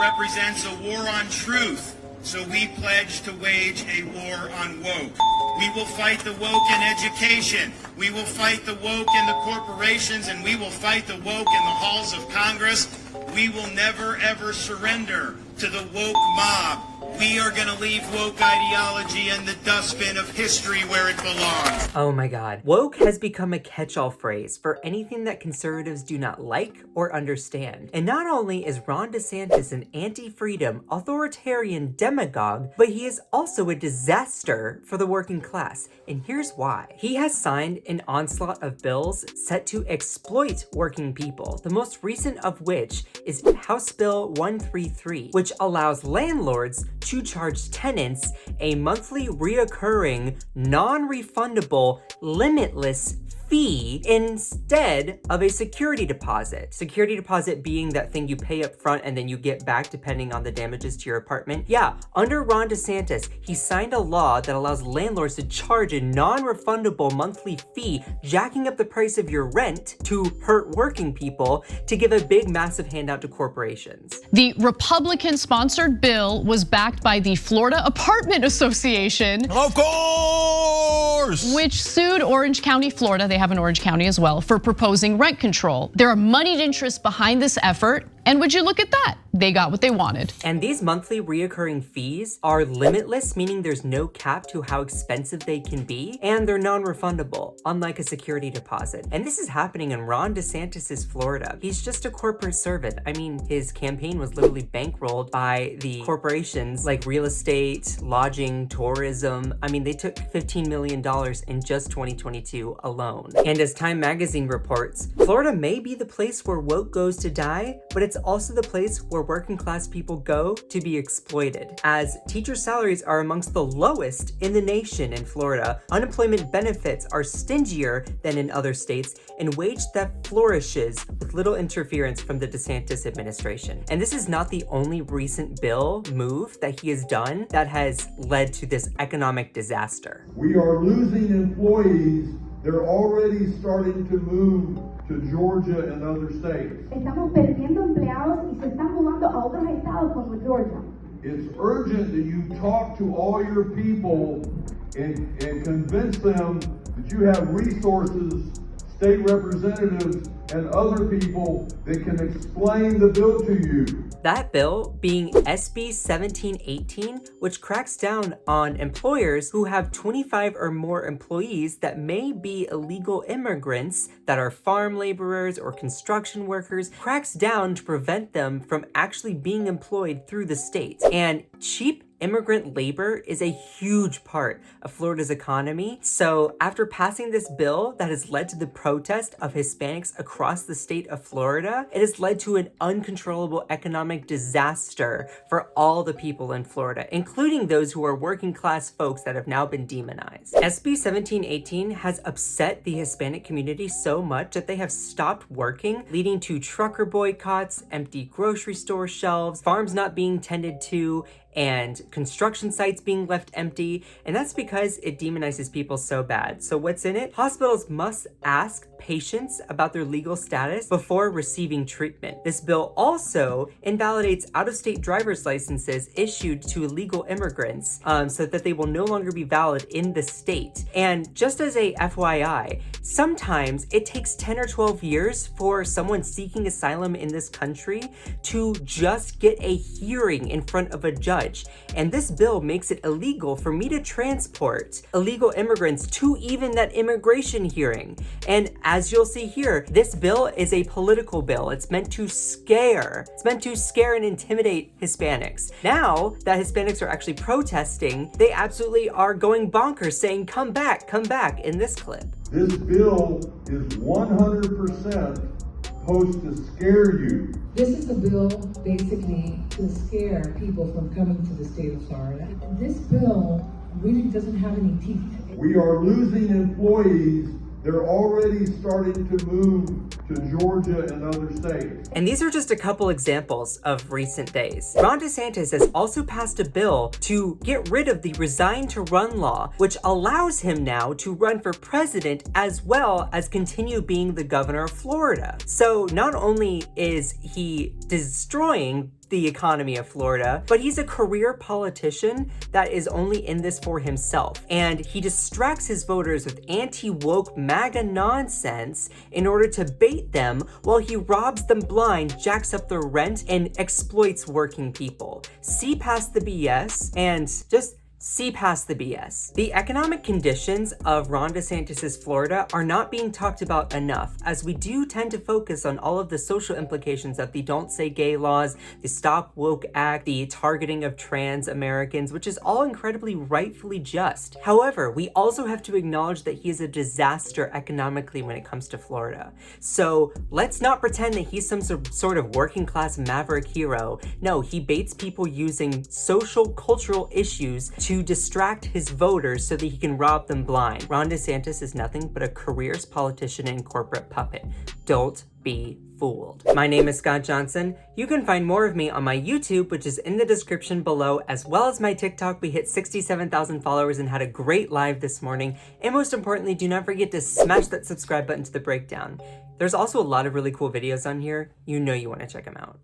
represents a war on truth. So we pledge to wage a war on woke. We will fight the woke in education. We will fight the woke in the corporations, and we will fight the woke in the halls of Congress. We will never, ever surrender to the woke mob. We are going to leave woke ideology in the dustbin of history where it belongs. Oh my god. Woke has become a catch-all phrase for anything that conservatives do not like or understand. And not only is Ron DeSantis an anti-freedom, authoritarian demagogue, but he is also a disaster for the working class. And here's why. He has signed an onslaught of bills set to exploit working people, the most recent of which is House Bill 133, which allows landlords to charge tenants a monthly reoccurring, non-refundable, limitless fee instead of a security deposit. Security deposit being that thing you pay up front and then you get back depending on the damages to your apartment. Yeah, under Ron DeSantis, he signed a law that allows landlords to charge a non-refundable monthly fee, jacking up the price of your rent to hurt working people to give a big, massive handout to corporations. The Republican-sponsored bill was backed by the Florida Apartment Association. Of course! Which sued Orange County, Florida. They have in Orange County as well, for proposing rent control. There are moneyed interests behind this effort, and would you look at that? They got what they wanted. And these monthly reoccurring fees are limitless, meaning there's no cap to how expensive they can be, and they're non-refundable, unlike a security deposit. And this is happening in Ron DeSantis's Florida. He's just a corporate servant. I mean, his campaign was literally bankrolled by the corporations like real estate, lodging, tourism. I mean, they took $15 million in just 2022 alone. And as Time Magazine reports, Florida may be the place where woke goes to die, but it's also the place where working class people go to be exploited. As teacher salaries are amongst the lowest in the nation in Florida, unemployment benefits are stingier than in other states, and wage theft flourishes with little interference from the DeSantis administration. And this is not the only recent bill move that he has done that has led to this economic disaster. We are losing employees. They're already starting to move to Georgia and other states. Estamos perdiendo empleados y se están mudando a otros estados como Georgia. It's urgent that you talk to all your people and convince them that you have resources, state representatives, and other people that can explain the bill to you. That bill being SB 1718, which cracks down on employers who have 25 or more employees that may be illegal immigrants that are farm laborers or construction workers, cracks down to prevent them from actually being employed through the state. And cheap immigrant labor is a huge part of Florida's economy. So after passing this bill that has led to the protest of Hispanics across the state of Florida, it has led to an uncontrollable economic disaster for all the people in Florida, including those who are working class folks that have now been demonized. SB 1718 has upset the Hispanic community so much that they have stopped working, leading to trucker boycotts, empty grocery store shelves, farms not being tended to, and construction sites being left empty, and that's because it demonizes people so bad. So what's in it? Hospitals must ask patients about their legal status before receiving treatment. This bill also invalidates out-of-state driver's licenses issued to illegal immigrants so that they will no longer be valid in the state. And just as a FYI, sometimes it takes 10 or 12 years for someone seeking asylum in this country to just get a hearing in front of a judge. And this bill makes it illegal for me to transport illegal immigrants to even that immigration hearing. And as you'll see here, this bill is a political bill. It's meant to scare. It's meant to scare and intimidate Hispanics. Now that Hispanics are actually protesting, they absolutely are going bonkers, saying, come back in this clip. This bill is 100% supposed to scare you. This is a bill basically to scare people from coming to the state of Florida. This bill really doesn't have any teeth. We are losing employees. They're already starting to move to Georgia and other states. And these are just a couple examples of recent days. Ron DeSantis has also passed a bill to get rid of the resign to run law, which allows him now to run for president as well as continue being the governor of Florida. So not only is he destroying the economy of Florida, but he's a career politician that is only in this for himself. And he distracts his voters with anti-woke MAGA nonsense in order to bait them while he robs them blind, jacks up their rent, and exploits working people. See past the BS and just see past the BS. The economic conditions of Ron DeSantis' Florida are not being talked about enough, as we do tend to focus on all of the social implications of the Don't Say Gay laws, the Stop Woke Act, the targeting of trans Americans, which is all incredibly rightfully just. However, we also have to acknowledge that he is a disaster economically when it comes to Florida. So let's not pretend that he's some sort of working class maverick hero. No, he baits people using social, cultural issues to distract his voters so that he can rob them blind. Ron DeSantis is nothing but a careers politician and corporate puppet. Don't be fooled. My name is Scott Johnson. You can find more of me on my YouTube, which is in the description below, as well as my TikTok. We hit 67,000 followers and had a great live this morning. And most importantly, do not forget to smash that subscribe button to the breakdown. There's also a lot of really cool videos on here. You know you want to check them out.